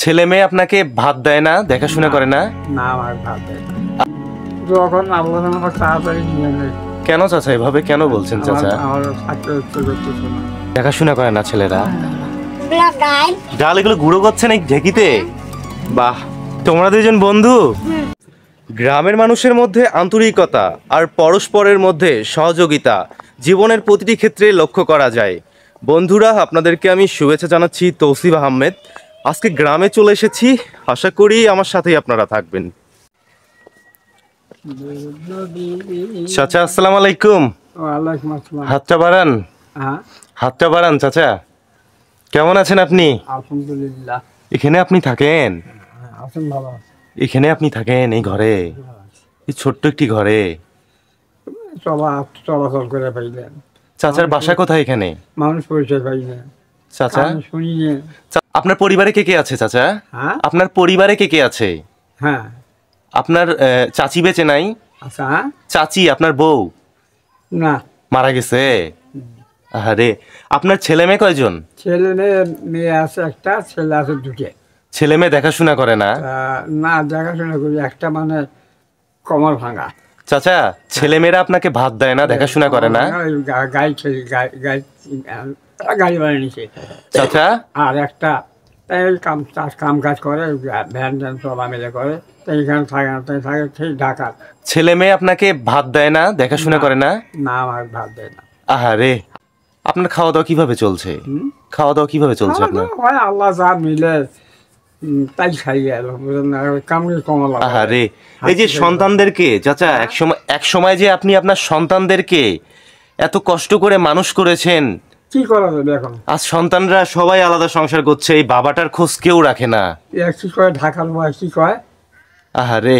ছেলে মেয়ে আপনাকে ভাত দেয় না, দেখাশোনা করে না? না, আমার ভাত দেয় না। যখন আল্লাহ আমাকে তাড়াতাড়ি নিয়ে নেয়। কেন চাচা এভাবে কেন বলছেন চাচা? আমার থাকতে ইচ্ছে করতেছে না। দেখাশোনা করে না ছেলেরা? ডাল এগুলো গুঁড়ো করছে না ঢেকিতে? বাহ, তোমরা দুজন বন্ধু? গ্রামের মানুষের মধ্যে আন্তরিকতা আর পরস্পরের মধ্যে সহযোগিতা জীবনের প্রতিটি ক্ষেত্রে লক্ষ্য করা যায়। বন্ধুরা, আপনাদেরকে আমি শুভেচ্ছা জানাচ্ছি। তৌসিফ আহমেদ। আজকে গ্রামে চলে এসেছি, আশা করি আমার সাথেই আপনারা থাকবেন। চাচা আসসালামু আলাইকুম। ওয়ালাইকুম আসসালাম। হাতটা বাড়ান, হ্যাঁ, হাতটা বাড়ান। চাচা কেমন আছেন আপনি? আলহামদুলিল্লাহ। এখানে আপনি থাকেন? আছেন ভালো? এখানে আপনি থাকেন এই ঘরে, এই ছোট্ট একটি ঘরে? চলাচল করে পাইলেন? চাচার বাসা কোথায় এখানে? মানুষ পরিচয় পাইলেন? চাচা শুনি। আপনার পরিবারে কে কে আছে চাচা? হ্যাঁ, আপনার পরিবারে কে কে আছে? হ্যাঁ, আপনার চাচি বেঁচে নাই? আচ্ছা। চাচি আপনার বউ না, মারা গেছে? আরে, আপনার ছেলে মেয়ে কয়জন? ছেলে মেয়ে আছে একটা, ছেলে আছে দুটো। ছেলে মেয়ে দেখাশোনা করে না? না, দেখাশোনা করি। একটা মানে কমর ভাঙা। চাচা ছেলে মেয়েরা আপনাকে ভাত দেয় না, দেখাশোনা করে না? গাড়ি বানিয়ে নিছে চাচা আর একটা কাম কাজ করে, ভ্যান ট্যান চলামেলা করে। এইখানে থাকে না, তাই থাকে সেই ঢাকা। ছেলে মেয়ে আপনাকে ভাত দেয় না, দেখাশোনা করে না? না, আমার ভাত দেয় না। আহারে, আপনার খাওয়া দাওয়া কিভাবে চলছে? খাওয়া দাওয়া কিভাবে চলছে আপনার? আল্লাহ যা মিলে তাই খাই গেল। কামড়ে কমলা। আহারে, এই যে সন্তানদেরকে চাচা এক সময় যে আপনি আপনার সন্তানদেরকে এত কষ্ট করে মানুষ করেছেন, কি করা যাবে এখন? আজ সন্তানরা সবাই আলাদা সংসার করছে, এই বাবাটার খোঁজ কেউ রাখে না। কি কয় ঢাকার বয়, কি কয়? আহারে,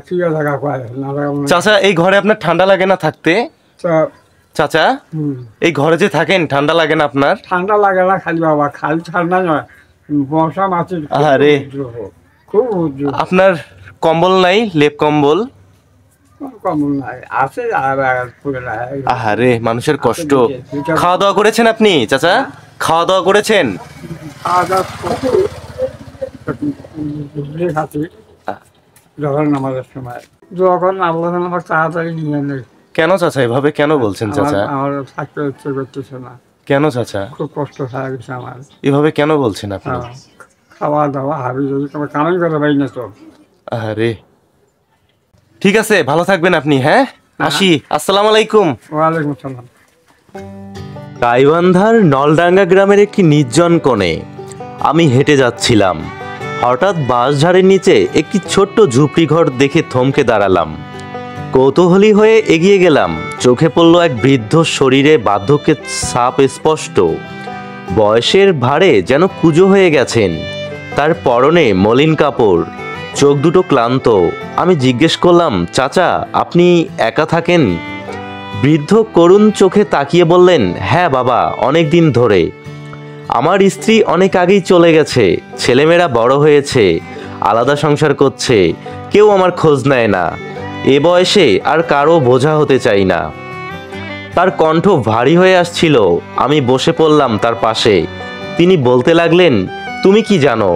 কি ঢাকা কয়? চাচা এই ঘরে আপনার ঠান্ডা লাগে না থাকতে? চাচা এই ঘরে যে থাকেন ঠান্ডা লাগে না আপনার? ঠান্ডা লাগে না খালি বাবা, খালি ঠান্ডা নয়, মশা মাছি। আহারে, খুব আপনার কম্বল নাই, লেপ কম্বল? কম্বল নাই, আছে। আহারে, মানুষের কষ্ট। খাওয়া দাওয়া করেছেন আপনি চাচা? খাওয়া দাওয়া করেছেন? যখন নামাজের সময়, যখন আল্লাহ আমাকে তাড়াতাড়ি নিয়ে নেই। কেন চাচা এভাবে কেন বলছেন চাচা? আমার থাকতে ইচ্ছে করতেছে না। কেন চাচা খুব কষ্ট হয়ে গেছে আমার। এভাবে কেন বলছেন আপনি? খাওয়া দাওয়া হাবি যদি তোমার কামাই করে পাই না তো। আরে, ঠিক আছে, ভালো থাকবেন আপনি। হ্যাঁ, আসি। আসসালামু আলাইকুম। ওয়ালাইকুম আসসালাম। গাইবান্ধার নলডাঙ্গা গ্রামের একটি নির্জন কোণে আমি হেঁটে যাচ্ছিলাম। হঠাৎ বাঁশঝাড়ের নিচে একটি ছোট্ট ঝুপড়ি ঘর দেখে থমকে দাঁড়ালাম। কৌতূহলী হয়ে এগিয়ে গেলাম। চোখে পড়ল এক বৃদ্ধ, শরীরে বার্ধক্যের ছাপ স্পষ্ট। বয়সের ভারে যেন কুঁজো হয়ে গেছেন। তার পরনে মলিন কাপড়, চোখ দুটো ক্লান্ত। আমি জিজ্ঞেস করলাম, চাচা আপনি একা থাকেন? বৃদ্ধ করুণ চোখে তাকিয়ে বললেন, হ্যাঁ বাবা, অনেক দিন ধরে। আমার স্ত্রী অনেক আগেই চলে গেছে, ছেলেমেয়েরা বড় হয়েছে, আলাদা সংসার করছে, কেউ আমার খোঁজ নেয় না। এ বয়সে আর কারো বোঝা হতে চাই না। তার কণ্ঠ ভারী হয়ে আসছিল। আমি বসে পড়লাম তার পাশে। তিনি বলতে লাগলেন, তুমি কি জানো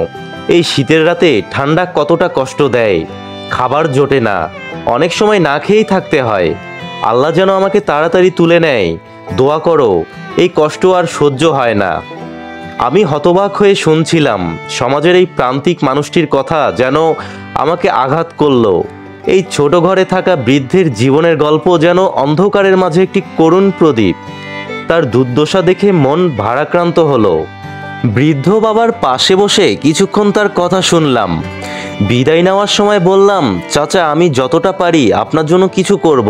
এই শীতের রাতে ঠান্ডা কতটা কষ্ট দেয়? খাবার জোটে না, অনেক সময় না খেয়েই থাকতে হয়। আল্লাহ যেন আমাকে তাড়াতাড়ি তুলে নেয়, দোয়া করো, এই কষ্ট আর সহ্য হয় না। আমি হতবাক হয়ে শুনছিলাম। সমাজের এই প্রান্তিক মানুষটির কথা যেন আমাকে আঘাত করলো। এই ছোট ঘরে থাকা বৃদ্ধের জীবনের গল্প যেন অন্ধকারের মাঝে একটি করুণ প্রদীপ। তার দুর্দশা দেখে মন ভারাক্রান্ত হলো। বৃদ্ধ বাবার পাশে বসে কিছুক্ষণ তার কথা শুনলাম। বিদায় নেওয়ার সময় বললাম, চাচা আমি যতটা পারি আপনার জন্য কিছু করব,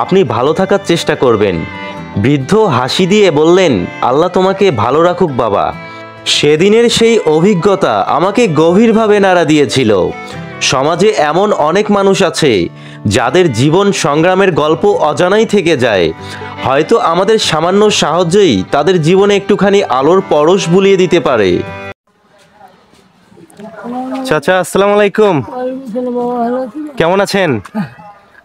আপনি ভালো থাকার চেষ্টা করবেন। বৃদ্ধ হাসি দিয়ে বললেন, আল্লাহ তোমাকে ভালো রাখুক বাবা। সেদিনের সেই অভিজ্ঞতা আমাকে গভীরভাবে নাড়া দিয়েছিল। সমাজে এমন অনেক মানুষ আছে যাদের জীবন সংগ্রামের গল্প অজানাই থেকে যায়। হয়তো আমাদের সামান্য সাহায্যই তাদের জীবনে একটুখানি আলোর পরশ বুলিয়ে দিতে পারে। চাচা আসসালামু আলাইকুম। কেমন আছেন?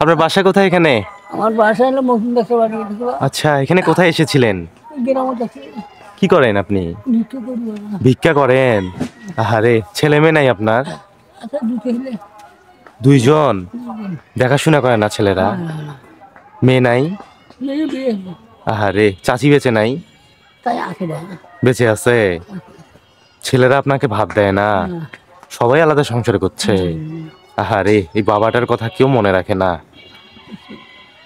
আপনার বাসা কোথায় এখানে? আমার বাসা হলো মহিন্দাসের বাড়ি। আচ্ছা, এখানে কোথায় এসেছিলেন? গ্রামে থাকি। কি করেন আপনি? ভিক্ষা করি। ভিক্ষা করেন? আরে ছেলে মেয়ে নাই আপনার? আচ্ছা দুটো হলে দুইজন? দেখাশোনা করে না ছেলেরা? মেয়ে নাই? মেয়ে বিয়ে আরে চাচি বেঁচে নাই? তাই আছে না। বেঁচে আছে? ছেলেরা আপনাকে ভাত দেয় না? সবাই আলাদা সংসার করছে। আহারে এই বাবাটার কথা কেউ মনে রাখে না।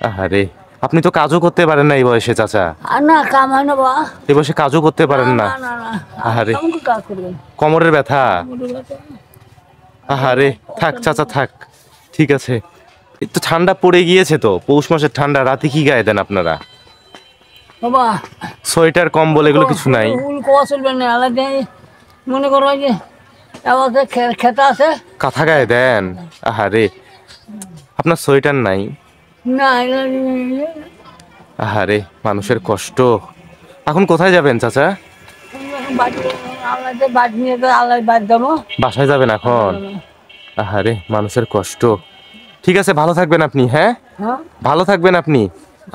আহারে আপনি তো কাজও করতে পারেন না এই বয়সে চাচা। আর না কাম হয় না বা। এই বয়সে কাজও করতে পারেন না? না না আহারে আমাকে কাজ করবেন কোমরের ব্যথা? আহারে থাক চাচা থাক, ঠিক আছে। একটু ঠান্ডা পড়ে গিয়েছে তো, পৌষ মাসের ঠান্ডা, রাতে কি গায়ে দেন আপনারা? বাবা সোয়েটার কম্বল এগুলো কিছু নাই? উল কোয়া চলবে না আলাদা মনে করো যে আমাকে খেতে আছে কাঁথা গায়ে দেন? আহারে আপনার সোয়েটার নাই? না আহারে মানুষের কষ্ট। এখন কোথায় যাবেন চাচা? আল্লাহ বাড়ি নিয়ে তো আল্লাহ বাদ দেবো। বাসায় যাবেন এখন? আহারে মানুষের কষ্ট। ঠিক আছে ভালো থাকবেন আপনি। হ্যাঁ হ্যাঁ ভালো থাকবেন আপনি।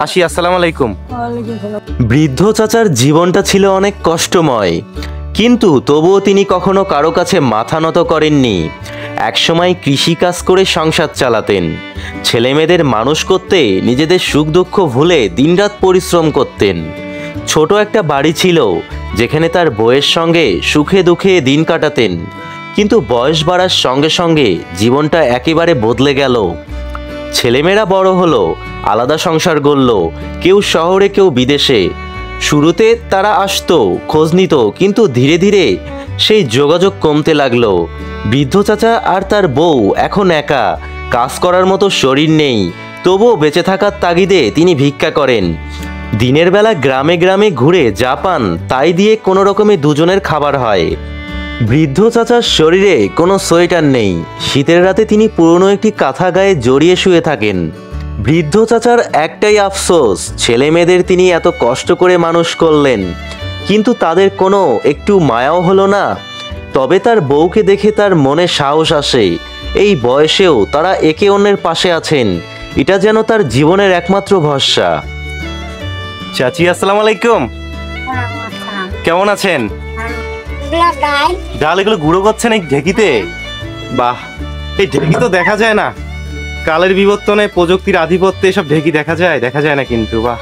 আসি, আসসালামু আলাইকুম। ওয়ালাইকুম সালাম। বৃদ্ধ চাচার জীবনটা ছিল অনেক কষ্টময়, কিন্তু তবুও তিনি কখনো কারো কাছে মাথা নত করেননি। একসময় কৃষিকাজ করে সংসার চালাতেন। ছেলেমেয়েদের মানুষ করতে নিজেদের সুখ দুঃখ ভুলে দিনরাত পরিশ্রম করতেন। ছোট একটা বাড়ি ছিল যেখানে তার বউয়ের সঙ্গে সুখে দুঃখে দিন কাটাতেন। কিন্তু বয়স বাড়ার সঙ্গে সঙ্গে জীবনটা একেবারে বদলে গেল। ছেলেমেয়েরা বড় হলো, আলাদা সংসার গড়ল, কেউ শহরে কেউ বিদেশে। শুরুতে তারা আসতো, খোঁজ নিত, কিন্তু ধীরে ধীরে সেই যোগাযোগ কমতে লাগলো। বৃদ্ধ চাচা আর তার বউ এখন একা, কাজ করার মতো শরীর নেই, তবুও বেঁচে থাকার তাগিদে তিনি ভিক্ষা করেন। দিনের বেলা গ্রামে গ্রামে ঘুরে যা পান তাই দিয়ে কোনো রকমে দুজনের খাবার হয়। বৃদ্ধ চাচার শরীরে কোনো সোয়েটার নেই। শীতের রাতে তিনি পুরনো একটি কাঁথা গায়ে জড়িয়ে শুয়ে থাকেন। বৃদ্ধ চাচার একটাই আফসোস, ছেলে মেয়েদের তিনি এত কষ্ট করে মানুষ করলেন, কিন্তু তাদের কোনো একটু মায়াও হলো না। তবে তার বউকে দেখে তার মনে সাহস আসে। এই বয়সেও তারা একে অন্যের পাশে আছেন, এটা যেন তার জীবনের একমাত্র ভরসা। চাচি আসসালামু আলাইকুম, কেমন আছেন? ডাল এগুলো গুঁড়ো করছেন এই ঢেকিতে? বাহ, এই ঢেকি তো দেখা যায় না। কালের বিবর্তনে প্রযুক্তির আধিপত্যে এসব ঢেকি দেখা যায় না কিন্তু। বাহ,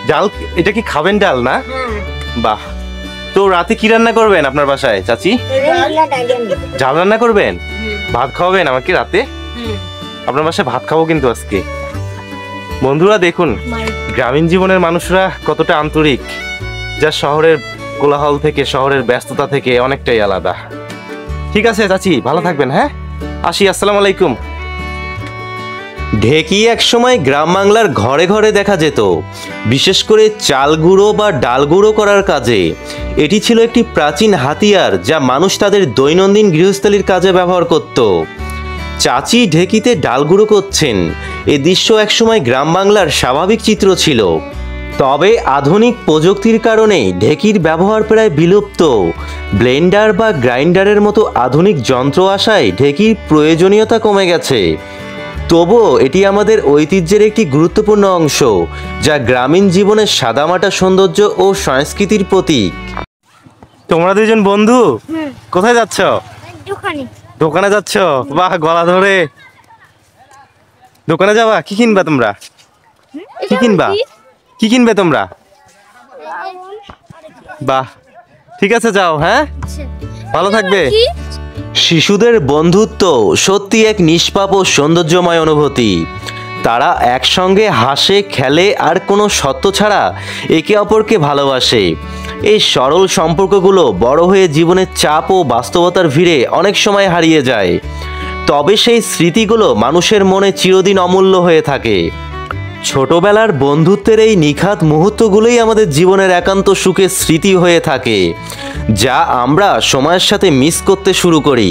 ডাল এটা কি খাবেন ডাল না? বাহ, তো রাতে কি রান্না করবেন আপনার বাসায় চাচি? ডাল রান্না করবেন? ভাত খাওয়াবেন আমাকে রাতে? আপনার বাসায় ভাত খাবো কিন্তু আজকে। বন্ধুরা দেখুন গ্রামীণ জীবনের মানুষরা কতটা আন্তরিক, যা শহরের কোলাহল থেকে, শহরের ব্যস্ততা থেকে অনেকটাই আলাদা। ঠিক আছে চাচি, ভালো থাকবেন। হ্যাঁ আসি, আসসালামু আলাইকুম। ঢেকি একসময় গ্রাম বাংলার ঘরে ঘরে দেখা যেত, বিশেষ করে চাল গুঁড়ো বা ডাল গুঁড়ো করার কাজে। এটি ছিল একটি প্রাচীন হাতিয়ার যা মানুষ তাদের দৈনন্দিন গৃহস্থালির কাজে ব্যবহার করত। চাচি ঢেকিতে ডাল গুঁড়ো করছেন, এ দৃশ্য একসময় গ্রাম বাংলার স্বাভাবিক চিত্র ছিল। তবে আধুনিক প্রযুক্তির কারণে ঢেকির ব্যবহার প্রায় বিলুপ্ত। ব্লেন্ডার বা গ্রাইন্ডারের মতো আধুনিক যন্ত্র আসায় ঢেকির প্রয়োজনীয়তা কমে গেছে। তবুও এটি আমাদের ঐতিহ্যের একটি গুরুত্বপূর্ণ অংশ, যা গ্রামীণ জীবনের সাদামাটা সৌন্দর্য ও সংস্কৃতির প্রতীক। তোমরা দুজন বন্ধু কোথায় যাচ্ছ? দোকানে যাচ্ছ? বাহ, গলা ধরে দোকানে যাবা? কি কিনবা তোমরা? কি কিনবা? কি কিনবে তোমরা? বাহ, ঠিক আছে যাও। হ্যাঁ ভালো থাকবে। শিশুদের বন্ধুত্ব সত্যি এক নিষ্পাপ ও সৌন্দর্যময় অনুভূতি। তারা একসঙ্গে হাসে, খেলে আর কোনো সত্য ছাড়া একে অপরকে ভালোবাসে। এই সরল সম্পর্কগুলো বড় হয়ে জীবনের চাপ ও বাস্তবতার ভিড়ে অনেক সময় হারিয়ে যায়, তবে সেই স্মৃতিগুলো মানুষের মনে চিরদিন অমূল্য হয়ে থাকে। ছোটবেলার বন্ধুত্বের এই নিখাত মুহূর্তগুলোই আমাদের জীবনের একান্ত সুখের স্মৃতি হয়ে থাকে, যা আমরা সময়ের সাথে মিস করতে শুরু করি।